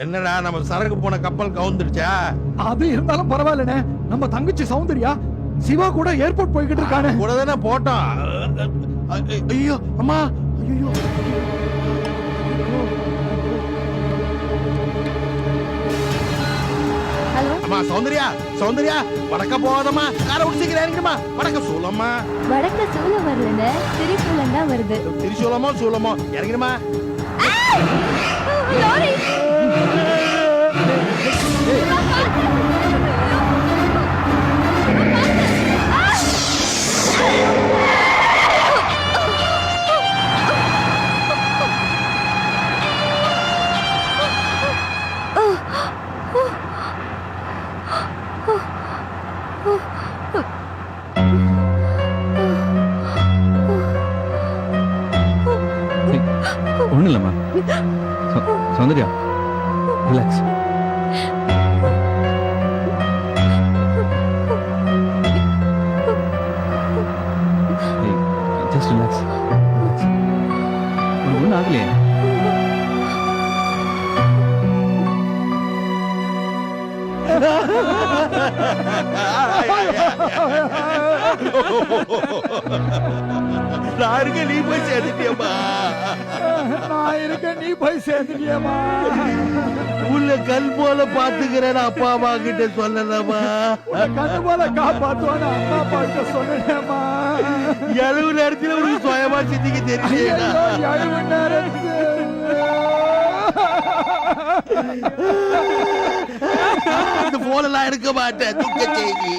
என்னடா நம்ம சரக்கு போன கப்பல் கவுந்துருச்சா? அது இருந்தாலும் பரவாயில்லண்ணே, நம்ம தங்கச்சி சௌந்தர்யா சிவா கூட ஏர்போர்ட் போய்கிட்டு இருக்கானே. கூட தானே போட்டோம். ஐயோ அம்மா, ஐயோ ஹலோ அம்மா. சௌந்தர்யா, சௌந்தர்யா, வடக்க போகாதம்மா. காரை விட்டு சீக்கிரம் இறங்கிடுமா. வடக்க சூலம்மா. வடக்க சூலம் வரலன்னு திரிசூலம் தான் வருது. திரிசூலமோ சூலமோ இறங்கிடுமா. லாரி ஒன்றும் இல்லைம்மா. சௌந்தர்யா, ரிலாக்ஸ். Just relax. உனக்கு ஒன்றும் ஆகலையே. நான் இருக்க, நீ போய் சேர்ந்துட்டியம்மா. நான் இருக்க, நீ போய் சேர்ந்துட்டியம்மா. உள்ள கல் போல பாத்துக்கிறேன் அப்பா அம்மா கிட்ட சொல்லலமா. கண்ணு போல காப்பாத்துவான்னு அம்மா அப்பா கிட்ட சொன்னேம்மா. 70 நேரத்துல ஒரு சுயமா சிந்திக்க தெரியல. 70 நேரத்துக்கு இந்த போன் எல்லாம் எடுக்க மாட்டேன். துக்க செய்தி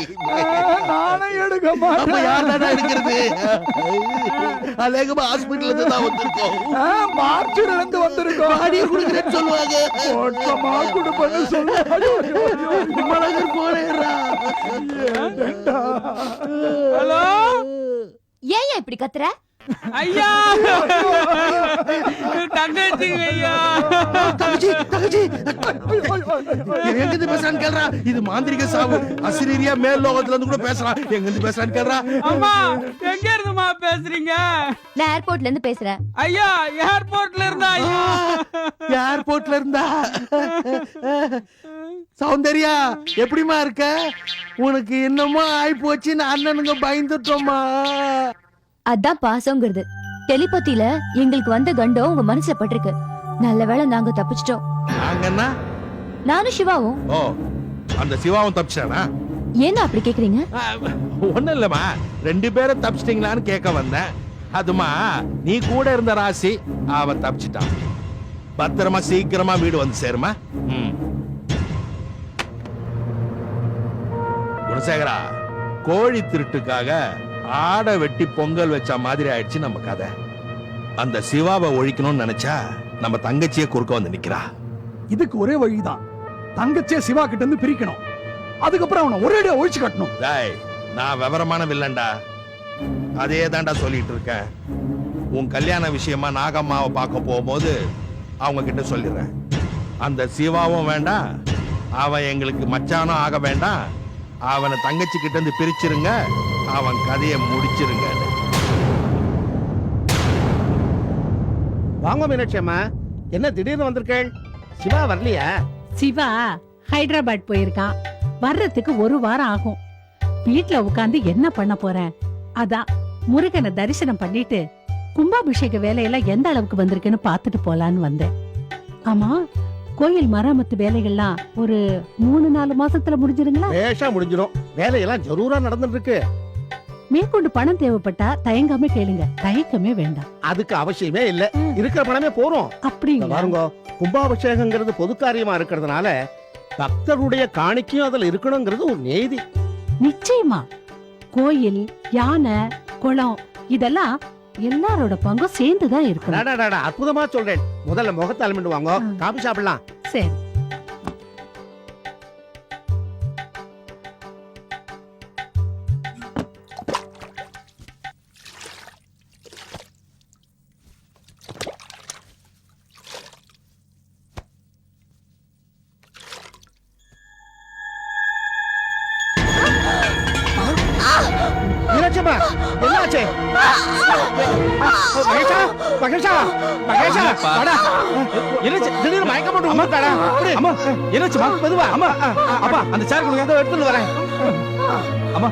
நானும் எடுக்க அப்ப மாட்டேன். யார்டா எடுக்கிறது? அலேகமா ஹாஸ்பிட்டல்ல இருந்து தான் வந்திருக்கோம். மார்ச்சில இருந்து வந்திருக்கோம். பாடியை குடுக்கிறேன்னு சொல்லுவாங்க. ஓட்டமா குடுப்பன்னு சொல்லுவாங்க. மலகர் போறேன்றா. ஹலோ, ஏன் இப்படி கத்துற? ஐயா, தங்கச்சி ஐயா, தங்கச்சி தங்கச்சி எங்க இருந்து பேசுறான்னு கேள்றா. இது மாந்திரிக சாவு. அசிரியா மேல் லோகத்துல இருந்து கூட பேசுறான். எங்க இருந்து பேசுறான்னு கேள்றா. அம்மா எங்க இருந்துமா பேசுறீங்க? நான் ஏர்போர்ட்ல இருந்து பேசுறேன். ஐயா, ஏர்போர்ட்ல இருந்தா. ஐயா, ஏர்போர்ட்ல இருந்தா. சௌந்தர்யா, எப்படிமா இருக்க? உனக்கு என்னமோ ஆயி போச்சுன்னு அண்ணனுங்க பயந்துட்டோமா. அதான் பாசங்கிறது. டெலிபதியில எங்களுக்கு வந்த கண்டம் உங்க மனசுல பட்டிருக்கு. நல்ல வேளை நாங்க தப்பிச்சிட்டோம். நாங்கன்னா? நானும் சிவாவும். ஓ, அந்த சிவாவும் தப்பிச்சானா? ஏன்னா அப்படி கேக்குறீங்க? ஒண்ணும் இல்லம்மா, 2 பேரும் தப்பிச்சிட்டீங்களான்னு கேட்க வந்தேன். அதுமா நீ கூட இருந்த ராசி அவன் தப்பிச்சிட்டான். பத்திரமா சீக்கிரமா வீடு வந்து சேருமா. குணசேகரா, கோழி திருட்டுக்காக ஆடை வெட்டி பொங்கல் வச்ச மாதிரி ஆயிடுச்சு நம்ம கதை. அந்த சிவாவை ஒழிக்கணும்னு நினைச்சா நம்ம தங்கச்சியே குறுக்க வந்து நிக்கிறா. இதுக்கு ஒரே வழிதான், தங்கச்சியை சிவா கிட்ட இருந்து பிரிக்கணும். அதுக்கப்புறம் அவனை ஒரேடியா ஒழிச்சு கட்டணும். டேய், நான் விவரமான வில்லன்டா. அதே தான்டா சொல்லிட்டு இருக்கேன். உன் கல்யாண விஷயமா நாகம்மாவை பார்க்க போகும்போது அவங்க கிட்ட சொல்லிடுறேன். அந்த சிவாவும் வேண்டாம், அவன் எங்களுக்கு மச்சானும் ஆக வேண்டாம். அவனை தங்கச்சி கிட்ட இருந்து பிரிச்சிருங்க, அவன் கதையை முடிச்சிருங்க. வாங்க மீனாட்சி அம்மா, என்ன திடீர்னு வந்திருக்கேன்? சிவா வரலையா? சிவா ஹைதராபாத் போயிருக்கான். வர்றதுக்கு 1 வாரம் ஆகும். வீட்ல உட்கார்ந்து என்ன பண்ண போறேன்? அதான் முருகனை தரிசனம் பண்ணிட்டு கும்பாபிஷேக வேலையெல்லாம் எந்த அளவுக்கு வந்திருக்குன்னு பாத்துட்டு போலான்னு வந்தேன். ஆமா, கோயில் மராமத்து வேலைகள்லாம் ஒரு 3-4 மாசத்துல முடிஞ்சிருங்களா? பேஷா முடிஞ்சிடும். வேலையெல்லாம் ஜரூரா நடந்துட்டு இருக்கு. மேற்கொண்டு பணம் தேவைப்பட்டா தயங்காம கேளுங்க, தயக்கமே வேண்டாம். அதுக்கு அவசியமே இல்ல, இருக்கிற பணமே போறோம். அப்படிங்களா? பாருங்க, கும்பாபிஷேகங்கிறது பொது காரியமா இருக்கிறதுனால பக்தருடைய காணிக்கையும் அதுல இருக்கணுங்கிறது ஒரு நீதி. நிச்சயமா கோயில், யானை, குளம் இதெல்லாம் எல்லாரோட பங்கும் சேர்ந்துதான் இருக்கு. அற்புதமா சொல்றேன். முதல்ல முகத்தை அலமிட்டு வாங்க, காபி சாப்பிடலாம். சரி. மீனாட்சியம்மா, என்னாச்சு மகேஷா மகேஷா மகேஷா என்னப்பா? வாடா. என்னாச்சு திடீர்னு மயக்கம் போட்டு உட்காடா அம்மா என்னாச்சுமா மெதுவா அம்மா அப்பா அந்த சேர் கொடுங்க ஏதோ எடுத்துட்டு வரேன் அம்மா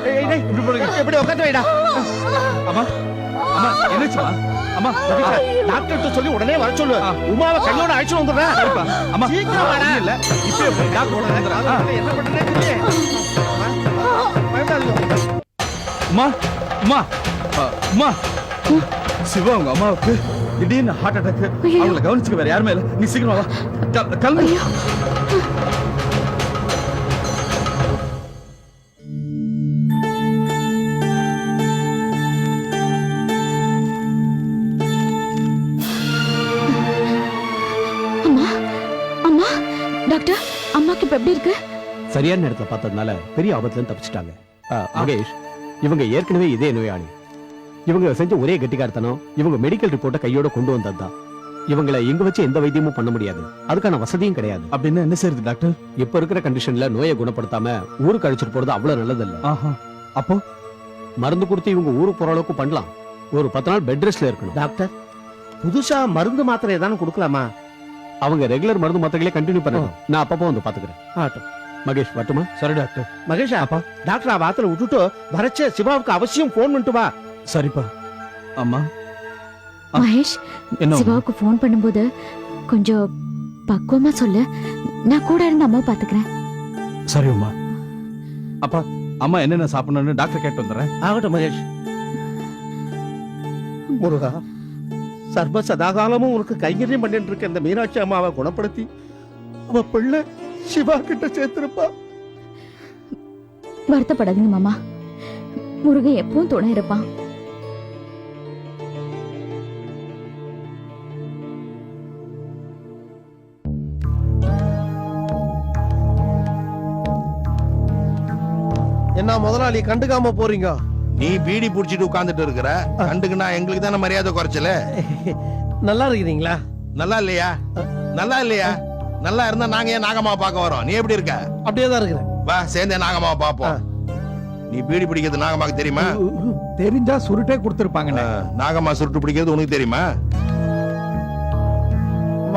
டேய், டேய், இப்படி போடுங்க. எப்படி உட்காந்து வைடா அம்மா அம்மா என்னாச்சுமா அம்மா மகேஷா, டாக்டர்கிட்ட சொல்லி உடனே வர சொல்லு உமாவை கையோட அழைச்சு வந்துடுறேன் சரிப்பா அம்மா சீக்கிரம் வாடா. இல்ல இப்பவே போய் டாக்டர் கூட வந்துடுறேன். என்ன பண்றேன்னு தெரியல. பயப்படாதீங்க. அம்மா அம்மா அம்மா சிவா உங்க அம்மாவுக்கு திடீர்னு ஹார்ட் அட்டாக் அவங்கள கவனிச்சுக்க வேற யாருமே இல்ல நீ சீக்கிரம் வா கிளம்பு அம்மா அம்மா டாக்டர் அம்மாக்கு இப்ப எப்படி இருக்கு? சரியான நேரத்துல பார்த்ததுனால பெரிய ஆபத்துல இருந்து தப்பிச்சிட்டாங்க. மகேஷ், இவங்க ஏற்கனவே இதே நோயாளி. இவங்க செஞ்ச ஒரே கெட்டிக்காரத்தனம் இவங்க மெடிக்கல் ரிப்போர்ட்டை கையோட கொண்டு வந்ததுதான். இவங்களை இங்க வச்சு எந்த வைத்தியமும் பண்ண முடியாது, அதுக்கான வசதியும் கிடையாது. அப்படின்னு என்ன செய்யுது டாக்டர்? இப்ப இருக்கிற கண்டிஷன்ல நோயை குணப்படுத்தாம ஊருக்கு அழைச்சிட்டு போறது அவ்வளவு நல்லதில்ல. ஆஹா அப்போ மருந்து கொடுத்து இவங்க ஊருக்கு போற அளவுக்கு பண்ணலாம். ஒரு 10 நாள் பெட் ரெஸ்ட்ல இருக்கணும். டாக்டர் புதுசா மருந்து மாத்திரை ஏதானு கொடுக்கலாமா? அவங்க ரெகுலர் மருந்து மாத்திரைகளே கண்டினியூ பண்ணணும். நான் அப்பப்போ வந்து பாத்துக்கிறேன். ஆட்டும். மகேஷ் வரட்டுமா? சரி டாக்டர். மகேஷா அப்பா டாக்டர் வாத்துல விட்டுட்டு வரச்ச சிவாவுக்கு அவசியம் போன் பண்ணிட்டு வா. சரிப்பா. அம்மா மகேஷ் என்ன சிவாவுக்கு ஃபோன் பண்ணும்போது கொஞ்சம் பக்குவமா சொல்லு. நான் கூட இருந்து அம்மாவை பாத்துக்கிறேன். சரி அம்மா. அப்பா அம்மா என்னென்ன சாப்பிடணும்னு டாக்டர் கேட்டு வந்துடுறேன். ஆகட்டும் மகேஷ். முருகா, சர்வ சதாகாலமும் உனக்கு கைங்கரியம் பண்ணிட்டு இருக்க இந்த மீனாட்சி அம்மாவை குணப்படுத்தி அவ பிள்ளை சிவா கிட்ட சேர்த்திருப்பா. வருத்தப்படாதீங்க மாமா, முருகன் எப்பவும் துணை இருப்பான். என்ன முதலாளி கண்டுக்காம போறீங்க? நீ பீடி புடிச்சிட்டு உட்கார்ந்துட்டு இருக்கிற, கண்டுக்குன்னா எங்களுக்கு தானே மரியாதை குறைச்சல. நல்லா இருக்கிறீங்களா? நல்லா இல்லையா? நல்லா இல்லையா? நல்லா இருந்தா நாங்க ஏன் நாகம்மாவை பார்க்க வரோம்? நீ எப்படி இருக்க? அப்படியே தான் இருக்கிறேன். வா சேர்ந்தே நாகம்மாவை பார்ப்போம். நீ பீடி பிடிக்கிறது நாகம்மாக்கு தெரியுமா? தெரிஞ்சா சுருட்டே கொடுத்திருப்பாங்க. நாகம்மா சுருட்டு பிடிக்கிறது உனக்கு தெரியுமா?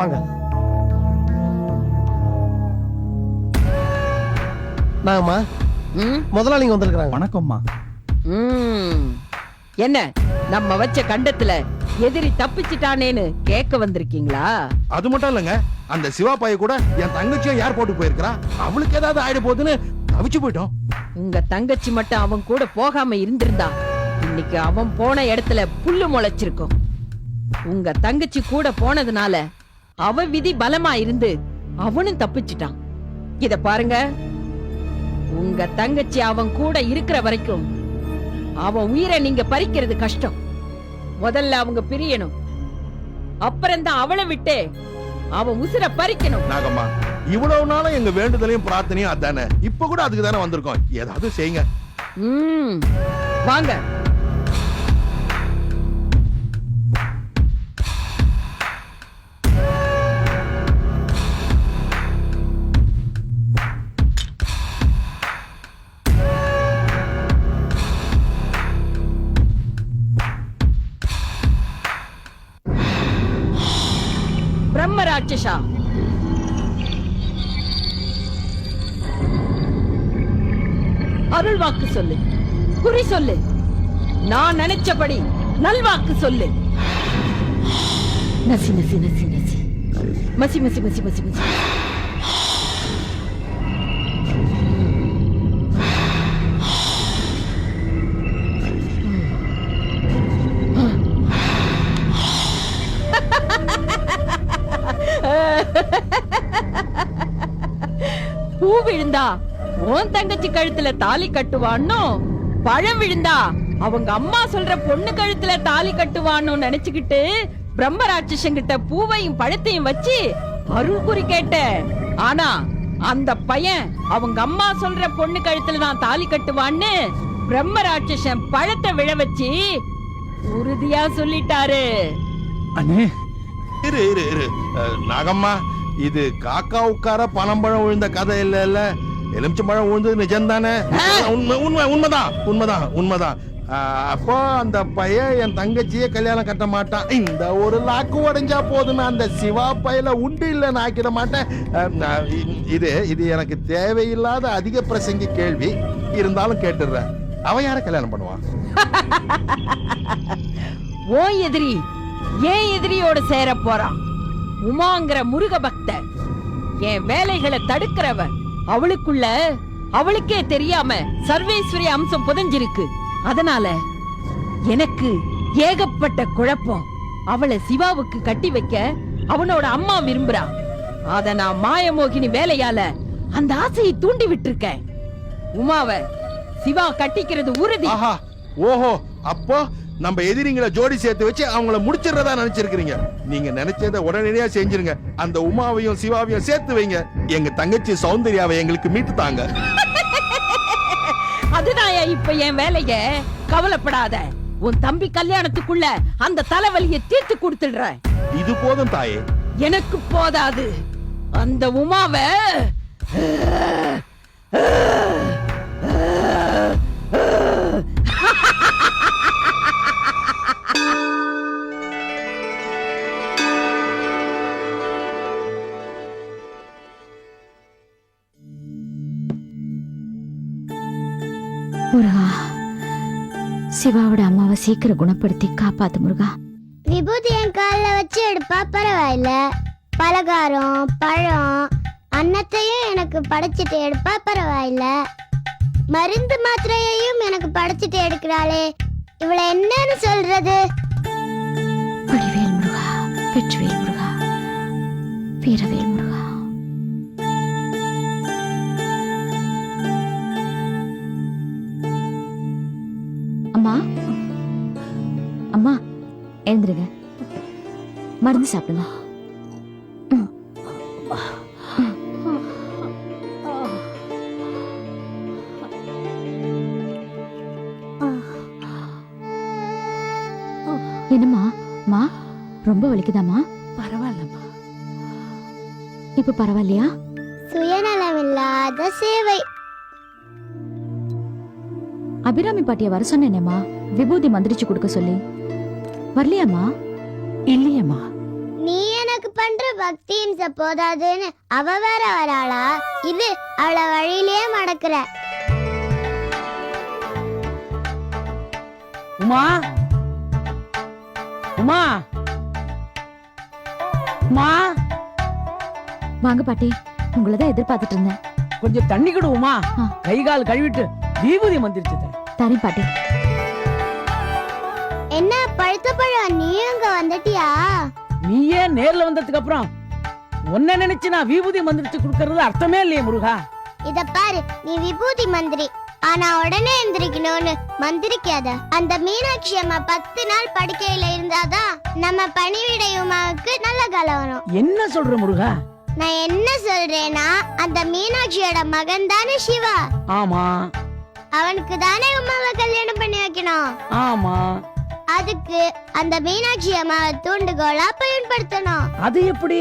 வாங்க. நாகம்மா முதலாளிங்க வந்திருக்காங்க. வணக்கம்மா. என்ன நம்ம வச்ச கண்டத்துல எதிரி தப்பிச்சிட்டானேன்னு கேட்க வந்திருக்கீங்களா? அது மட்டும் இல்லங்க, அந்த சிவா பைய கூட என் தங்கச்சியும் ஏர்போர்ட்டுக்கு போயிருக்கா. அவளுக்கு ஏதாவது ஆயிட போகுதுன்னு தவிச்சு போயிட்டோம். உங்க தங்கச்சி மட்டும் அவன் கூட போகாம இருந்திருந்தா இன்னைக்கு அவன் போன இடத்துல புல்லு முளைச்சிருக்கும். உங்க தங்கச்சி கூட போனதுனால அவ விதி பலமா இருந்து அவனும் தப்பிச்சிட்டான். இத பாருங்க, உங்க தங்கச்சி அவன் கூட இருக்கிற வரைக்கும் அவன் உயிரை நீங்க பறிக்கிறது கஷ்டம். முதல்ல அவங்க பிரியணும், அப்புறம்தான் அவளை விட்டு அவன் உசிரை பறிக்கணும். நாகம்மா, இவ்வளவு நாளும் எங்க வேண்டுதலையும் பிரார்த்தனையும் அதானே. இப்ப கூட அதுக்கு தானே வந்திருக்கோம். ஏதாவது செய்யுங்க. வாங்க. பிரம்ம ராட்சசா, அருள் வாக்கு சொல்லு, குறி சொல்லு, நான் நினைச்சபடி நல்வாக்கு சொல்லு. நசி நசி நசி நசி மசி மசி மசி மசி மசி. பூ விழுந்தா உன் தங்கச்சி கழுத்துல தாலி கட்டுவான்னு, பழம் விழுந்தா அவங்க அம்மா சொல்ற பொண்ணு கழுத்துல தாலி கட்டுவான்னு நினைச்சுக்கிட்டு பிரம்ம ராட்சசங்கிட்ட பூவையும் பழத்தையும் வச்சு அருள் குறி கேட்ட. ஆனா அந்த பையன் அவங்க அம்மா சொல்ற பொண்ணு கழுத்துல நான் தாலி கட்டுவான்னு பிரம்ம ராட்சசன் பழத்தை விழ வச்சு உறுதியா சொல்லிட்டாரு. அண்ணே, இரு இரு இரு. நாகம்மா, இது காக்கா உட்கார பனம்பழம் விழுந்த கதை இல்ல. எலுமிச்சம்பழம் விழுந்தது நிஜம்தானே? உண்மை உண்மை உண்மைதான் உண்மைதான் உண்மைதான். அப்போ அந்த பையன் என் தங்கச்சியே கல்யாணம் கட்ட மாட்டான். இந்த ஒரு லாக்கு உடைஞ்சா போதுமே, அந்த சிவா பையல உண்டு இல்லைன்னு ஆக்கிட மாட்டேன். இது எனக்கு தேவையில்லாத அதிக பிரசங்கி கேள்வி. இருந்தாலும் கேட்டுடுறேன், அவன் யார கல்யாணம் பண்ணுவான்? ஓ எதிரி ஏன் எதிரியோட சேர போறான்? உமாங்கிற முருக பக்த, என் வேலைகளை தடுக்கிறவ. அவளுக்கே தெரியாம சர்வேஸ்வரி அம்சம் புதைஞ்சிருக்கு. அதனால எனக்கு ஏகப்பட்ட குழப்பம். அவளை சிவாவுக்கு கட்டி வைக்க அவனோட அம்மா விரும்புறா. அத நான் மாயமோகினி வேலையால அந்த ஆசையை தூண்டி விட்டுருக்கேன். உமாவை சிவா கட்டிக்கிறது உறுதி. ஆஹா, ஓஹோ, அப்போ நம்ம எதிரிங்களை ஜோடி சேர்த்து வச்சு அவங்கள முடிச்சிடறதா நினைச்சிருக்கீங்க. நீங்க நினைச்சதை உடனடியா செஞ்சிருங்க. அந்த உமாவையும் சிவாவையும் சேர்த்து வைங்க. எங்க தங்கச்சி சௌந்தர்யாவை எங்களுக்கு மீட்டு தாங்க. அதுதான் இப்ப என் வேலைய. கவலைப்படாத, உன் தம்பி கல்யாணத்துக்குள்ள அந்த தலைவலியை தீர்த்து கொடுத்துடுறேன். இது போதும் தாயே. எனக்கு போதாது. அந்த உமாவை முருகா, சிவாவோட அம்மாவை சீக்கிரம் குணப்படுத்தி காப்பாத்து முருகா. விபூதி என் காலில் வச்சு எடுப்பா பரவாயில்ல. பலகாரம் பழம் அன்னத்தையும் எனக்கு படைச்சிட்டு எடுப்பா பரவாயில்ல. மருந்து மாத்திரையையும் எனக்கு படைச்சிட்டு எடுக்கிறாளே, இவளை என்னன்னு சொல்றது? வடிவேல் முருகா, வெற்றிவேல் முருகா, வீரவேல் முருகா. அம்மா, அம்மா எழுந்துருங்க, மருந்து சாப்பிடுங்க. என்னம்மா, மா ரொம்ப வலிக்குதாமா? பரவாயில்லம்மா. இப்ப பரவாயில்லையா? சுயநலம் இல்லாத சேவை. அபிராமி பாட்டிய வர சொன்னேனேம்மா, விபூதி மந்திரிச்சு கொடுக்க சொல்லி. வரலையாம்மா? இல்லையம்மா. நீ எனக்கு பண்ற பக்தியும் போதாதுன்னு அவ வேற வராளா? இது அவளை வழியிலேயே மடக்குற. உமா, உமா, உமா, வாங்க பாட்டி, உங்களதான் எதிர்பார்த்துட்டு இருந்தேன். கொஞ்சம் தண்ணி கொடு உமா. ஆ. கை கால் கழுவிட்டு விபூதி மந்திரிச்சு தரேன் பாட்டி. என்ன பழுத்த பழம், நீ அங்க வந்துட்டியா? நீயே நேர்ல வந்ததுக்கு அப்புறம் உன்ன நினைச்சு நான் விபூதி மந்திரிச்சு கொடுக்கறது அர்த்தமே இல்லையே முருகா. இத பாரு, நீ விபூதி மந்திரி, ஆனா உடனே எந்திரிக்கணும்னு மந்திரிக்காத. அந்த மீனாட்சி அம்மா 10 நாள் படுக்கையில இருந்தாதான் நம்ம பணிவிடை உமாவுக்கு நல்ல காலம் வரும். என்ன சொல்ற முருகா? நான் என்ன சொல்றேன்னா, அந்த மீனாட்சியோட மகன் தானே சிவா. ஆமா அவனுக்கு தானே உமாவை கல்யாணம் பண்ணி வைக்கணும். ஆமா, அதுக்கு அந்த மீனாட்சி அம்மாவை தூண்டுகோலா பயன்படுத்தணும். அது எப்படி?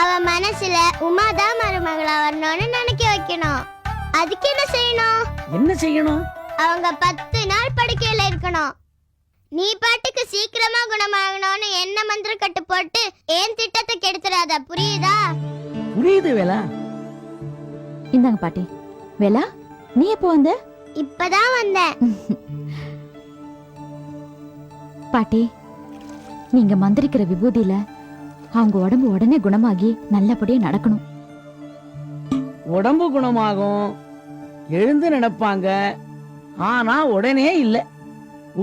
அவ மனசுல உமாதான் மருமகளா வரணும்னு நினைக்க வைக்கணும். அதுக்கு என்ன செய்யணும்? என்ன செய்யணும்? அவங்க 10 நாள் படுக்கையில இருக்கணும். நீ பாட்டுக்கு சீக்கிரமா குணமாகணும்னு என்ன மந்திர கட்டு போட்டு ஏன் திட்டத்தை கெடுத்துறாத, புரியுதா? புரியுது வேலா. இந்தாங்க பாட்டி. வேலா, நீ எப்போ வந்த? இப்பதான் வந்தேன். பாட்டி, நீங்க மந்திரிக்கிற விபூதியில அவங்க உடம்பு உடனே குணமாகி நல்லபடியா நடக்கணும். உடம்பு குணமாகும், எழுந்து நடப்பாங்க. ஆனா உடனே இல்ல,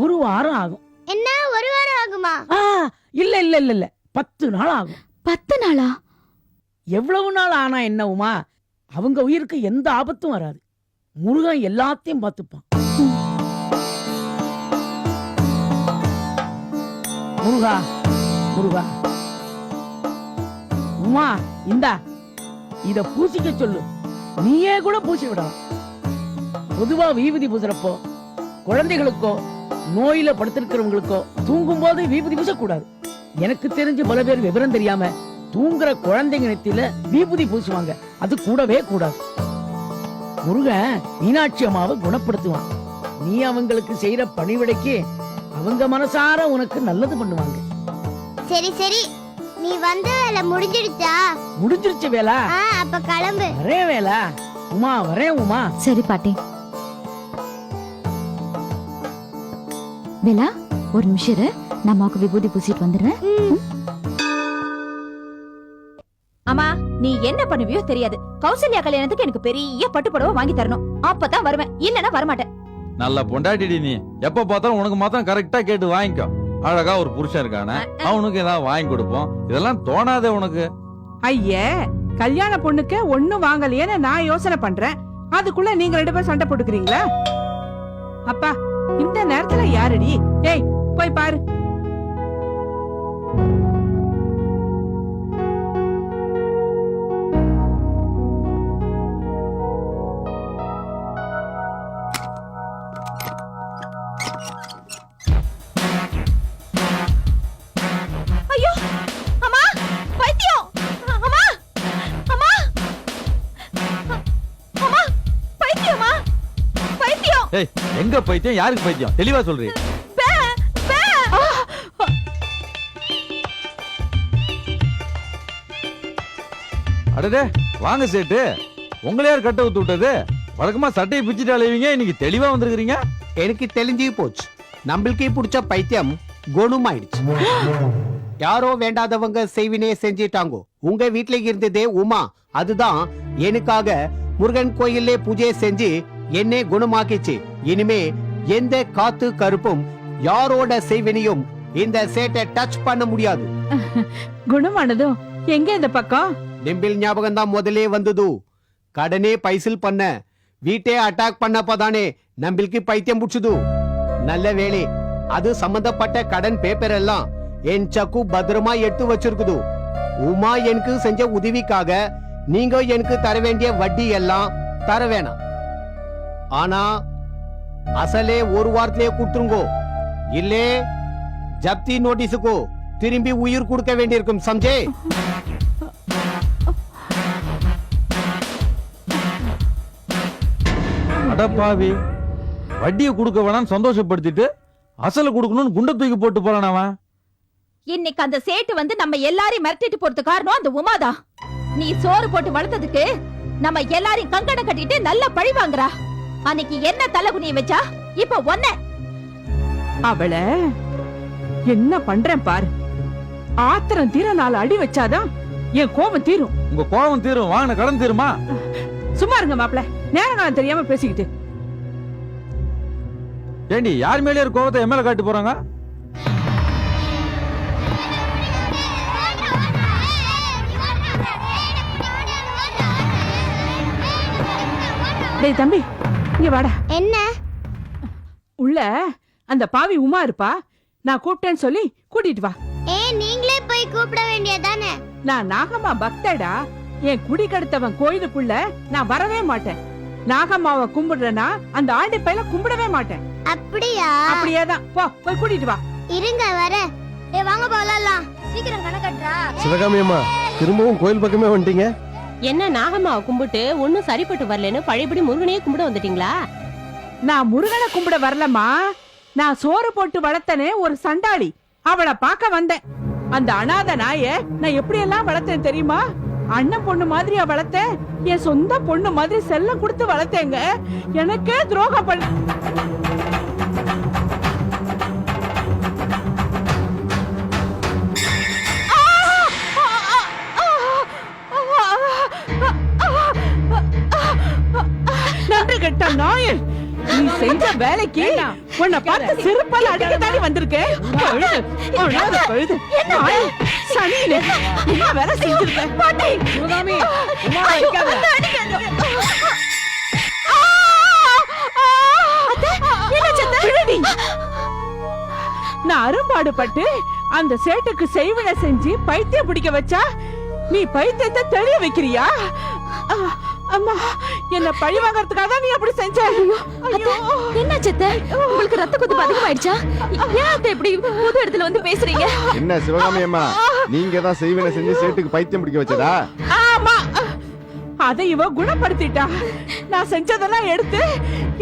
1 வாரம் ஆகும். என்ன 1 வாரம் ஆகுமா? இல்ல இல்ல இல்ல இல்ல 10 நாள் ஆகும். 10 நாளா? எவ்வளவு நாள் ஆனா என்ன உமா, அவங்க உயிருக்கு எந்த ஆபத்தும் வராது. முருகன் எல்லாத்தையும் பார்த்துப்பான். முருகா, முருகா. உமா, இந்தா இத பூசிக்க சொல்லு. நீயே கூட பூசி விடலாம். பொதுவா விபூதி பூசுறப்போ குழந்தைகளுக்கோ நோயில படுத்திருக்கிறவங்களுக்கோ தூங்கும் போது விபூதி பூசக்கூடாது. எனக்கு தெரிஞ்சு பல பேர் விவரம் தெரியாம தூங்குற குழந்தைங்க நெத்தியில விபூதி பூசுவாங்க. அது கூடவே கூடாது. முருகன் மீனாட்சி அம்மாவை குணப்படுத்துவான். நீ அவங்களுக்கு செய்யற பணிவிடைக்கு அவங்க மனசார உனக்கு நல்லது பண்ணுவாங்க. சரி சரி, நீ வந்த வேலை முடிஞ்சிடுச்சா? முடிஞ்சிருச்சு வேலா. அப்ப கிளம்பு. வரேன் வேலா. உமா வரேன் உமா. சரி பாட்டி. வேலா ஒரு நிமிஷம் இரு, நான் அம்மாவுக்கு விபூதி பூசிட்டு வந்துடுறேன். அம்மா நீ என்ன பண்ணுவியோ தெரியாது. கௌசல்யா கல்யாணத்துக்கு எனக்கு பெரிய பட்டு புடவை வாங்கி தரணும். அப்பதான் வருவேன், இல்லன்னா வரமாட்டேன். நல்ல பொண்டாட்டிடி நீ. எப்ப பார்த்தாலும் உனக்கு மாத்திரம் கரெக்டா கேட்டு வாங்கிக்கோ. அழகா ஒரு புருஷன் இருக்கானே, அவனுக்கு ஏதாவது வாங்கி கொடுப்போம். இதெல்லாம் தோணாதே உனக்கு? ஐயே, கல்யாண பொண்ணுக்கு ஒண்ணும் வாங்கலையேன்னு நான் யோசனை பண்றேன். அதுக்குள்ள நீங்க 2 பேரும் சண்டை போட்டுக்கிறீங்களா? அப்பா இந்த நேரத்துல யாரடி? ஏய் போய் பாரு. ஐயோ அம்மா, பைத்தியம். அம்மா அம்மா அம்மா, பைத்தியமா? பைத்தியம். ஏய், எங்க பைத்தியம்? யாருக்கு பைத்தியம்? தெளிவா சொல்றீ. அடடே வாங்க சேட்டு, உங்களை யார் கட்ட ஊத்து விட்டது? வழக்கமா சட்டையை பிச்சுட்டு அலைவீங்க, இன்னைக்கு தெளிவா வந்திருக்கிறீங்க. எனக்கு தெரிஞ்சு போச்சு. நம்மளுக்கே பிடிச்ச பைத்தியம் குணமாயிடுச்சு. யாரோ வேண்டாதவங்க செய்வினே செஞ்சிட்டாங்க. உங்க வீட்டுல இருந்ததே உமா, அதுதான் எனக்காக முருகன் கோயிலே பூஜை செஞ்சு என்னை குணமாக்கிச்சு. இனிமே எந்த காத்து கருப்பும் யாரோட செய்வினையும் இந்த சேட்டை டச் பண்ண முடியாது. குணமானதும் எங்க இந்த பக்கம்? நிம்பிள் ஞாபகம் தான் முதலே வந்தது. கடனே பைசல் பண்ண, வீட்டே அட்டாக் பண்ணப்பதானே நம்பிளுக்கு பைத்தியம் புடிச்சது. நல்ல வேளை அது சம்பந்தப்பட்ட கடன் பேப்பர் எல்லாம் என் சக்கு பத்திரமா எடுத்து வச்சிருக்குது. உமா எனக்கு செஞ்ச உதவிக்காக நீங்க எனக்கு தர வேண்டிய வட்டி எல்லாம் தர வேணாம். ஆனா அசலே ஒரு வாரத்திலே கொடுத்துருங்கோ, இல்லே ஜப்தி நோட்டீஸுக்கு திரும்பி உயிர் கொடுக்க வேண்டியிருக்கும். சம்ஜே? அடப்பாவி, வட்டியை கொடுக்க வேணாம் சந்தோஷப்படுத்திட்டு அசல கொடுக்கணும்னு குண்ட தூக்கி போட்டு போறான் அவன். இன்னைக்கு அந்த சேட்டு வந்து நம்ம எல்லாரையும் மிரட்டிட்டு போறது காரணம் அந்த உமாதான். நீ சோறு போட்டு வளர்த்ததுக்கு நம்ம எல்லாரையும் கங்கணம் கட்டிட்டு நல்லா பழி வாங்குறா. அன்னைக்கு என்ன தலைகுனிய வச்சா, இப்ப ஒன்ன அவள என்ன பண்றேன் பாரு. ஆத்திரம் தீர 4 அடி வச்சாதான் என் கோபம் தீரும். உங்க கோபம் தீரும், வாங்கின கடன் தீருமா? சும்மா இருங்க மாப்பிள, நேரங்காலம் தெரியாம பேசிக்கிட்டு. ஏண்டி யார் மேலே ஒரு கோபத்தை எம்எல்ஏ காட்டி போறாங்க? டேய் தம்பி, இங்க வாடா. என்ன? உள்ள அந்த பாவி உமா இருப்பா, நான் கூப்பிட்டேன்னு சொல்லி கூட்டிட்டு வா. நீங்களே போய் கூப்பிட வேண்டியதானே? நான் நாகம்மா பக்தடா. என் குடி கெடுத்தவன் கோயிலுக்குள்ள நான் வரவே மாட்டேன். நாகம்மாவை கும்பிடுறேன்னா அந்த ஆண்டி பையல கும்பிடவே மாட்டேன். அப்படியா? அப்படியேதான். போ போய் கூட்டிட்டு வா. இருங்க வர. வாங்க போலாம், சீக்கிரம் கணக்கட்டா. சிவகாமி அம்மா, திரும்பவும் கோயில் பக்கமே வந்துட்டீங்க. என்ன நாகம்மாவை கும்பிட்டு ஒன்னும் சரிப்பட்டு வரலன்னு பழையபடி முருகனையே கும்பிட வந்துட்டீங்களா? நான் முருகனை கும்பிட வரலம்மா, நான் சோறு போட்டு வளர்த்தனே ஒரு சண்டாளி, அவளை பார்க்க வந்தேன். அந்த அனாத நாய நான் எப்படி எல்லாம் வளர்த்தேன் தெரியுமா? அண்ணன் பொண்ணு மாதிரி வளர்த்தேன். என் சொந்த பொண்ணு மாதிரி செல்லம் கொடுத்து வளர்த்தேங்க. எனக்கே துரோகம் பண்ண. நன்றி கெட்ட நாயே, நீ செஞ்ச வேலைக்கு உன்னை பார்த்து செருப்பால அடிக்க தாண்டி வந்திருக்கேன். சனியில என்ன வேலை செஞ்சிருக்க? நான் அரும்பாடுபட்டு அந்த சேட்டுக்கு செய்வினை செஞ்சு பைத்தியம் பிடிக்க வச்சா நீ பைத்தியத்தை தெளிய வைக்கிறியா? அம்மா, என்ன பழி வாங்கறதுக்காக நீ அப்படி செஞ்ச? என்ன செத்த, உங்களுக்கு ரத்த கொதிப்பு அதிகமாயிடுச்சா? ஏன் அத்தை இப்படி பொது இடத்துல வந்து பேசுறீங்க? என்ன சிவகாமி அம்மா, நீங்க தான் செய்வினை செஞ்சு சேட்டுக்கு பைத்தியம் பிடிக்க வச்சதா? ஆமா, அதை இவ குணப்படுத்திட்டா. நான் செஞ்சதெல்லாம் எடுத்து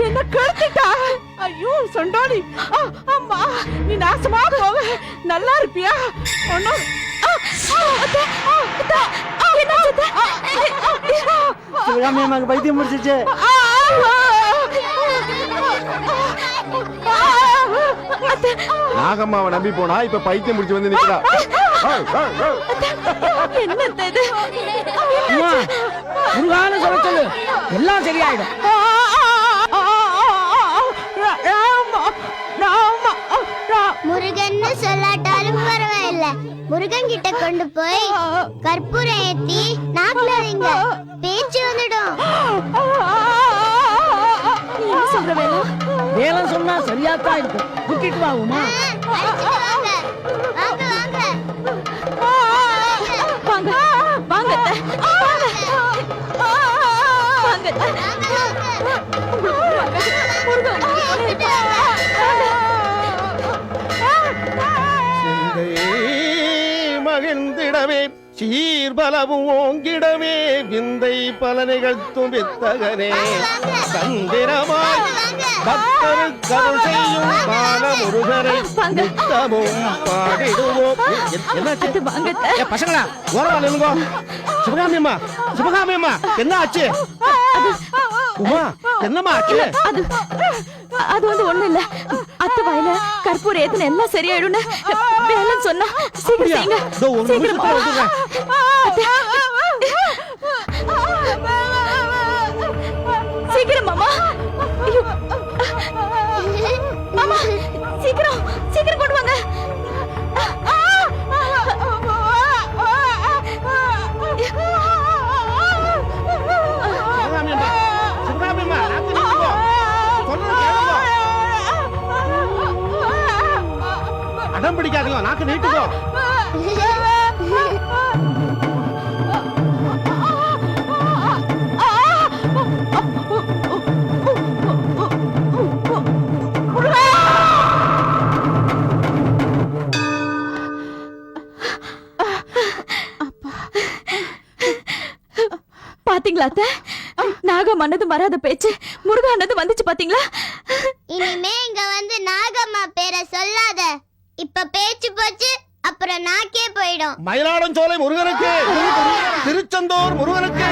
என்ன கெடுத்துட்டா. ஐயோ சொண்டாடி அம்மா நீ நாசமா போவ நல்லா இருப்பியா ஒன்னும் சிவகாமி அம்மாக்கு பைத்தியம் முடிச்சிச்சு. நாகம்மாவை நம்பி போனா இப்ப பைத்தியம் முடிச்சு வந்து நிக்கிறா. முருகான சொல்ல சொல்லு எல்லாம் சரியாயிடும். முருகன்னு சொல்லாட்டாலும் பரவாயில்ல, முருகன் கிட்ட கொண்டு போய் கற்பூரம் ஏத்தி நாக்குல வைங்க, பேச்சு வந்துடும். சொல்ற வேலை வேலை சொன்னா சரியாத்தான் இருக்கும். கூட்டிட்டு வா உமா. அழைச்சிட்டு வாங்க. வாங்க வாங்க வாங்க வாங்க மகிழ்ந்திடவே சீர்பலவும் ஓங்கிடவே விந்தை பல நிகழ்த்தும் வித்தகனே சந்திரமாய் பக்தருக்கு அருள் செய்யும் பால முருகனை நித்தமும் பாடிடுவோம். என்னாச்சு பசங்களா? ஓரமா நில்லுங்க. சிவகாமி அம்மா, சிவகாமி அம்மா, என்ன ஆச்சு? உமா, என்னம்மா ஆச்சு? அது வந்து ஒண்ணு இல்ல, அத்தை வாயில கற்பூரம் ஏத்துன எல்லாம் சரியாயிடும்னு வேலை சொன்னா. சீக்கிரம் செய்யுங்க. சீக்கிரம் சீக்கிரம் மாமா. மாமா சீக்கிரம் சீக்கிரம் கொண்டு வாங்க. சிவகாமி அம்மா, சிவகாமி அம்மா, நாக்கு நீட்டுங்க. சொல்றது கேளுங்க. அடம் பிடிக்காதீங்க, நாக்கு நீட்டுங்க. பாத்தீங்களா அத்தை? நாகம் அண்ணது வராத பேச்சு முருகா அண்ணது வந்துச்சு பாத்தீங்களா? இனிமே இங்க வந்து நாகம்மா பேரை சொல்லாத. இப்ப பேச்சு போச்சு, அப்புறம் நாக்கே போயிடும். மயிலாடுஞ்சோலை முருகனுக்கு, திருச்செந்தூர் முருகனுக்கு.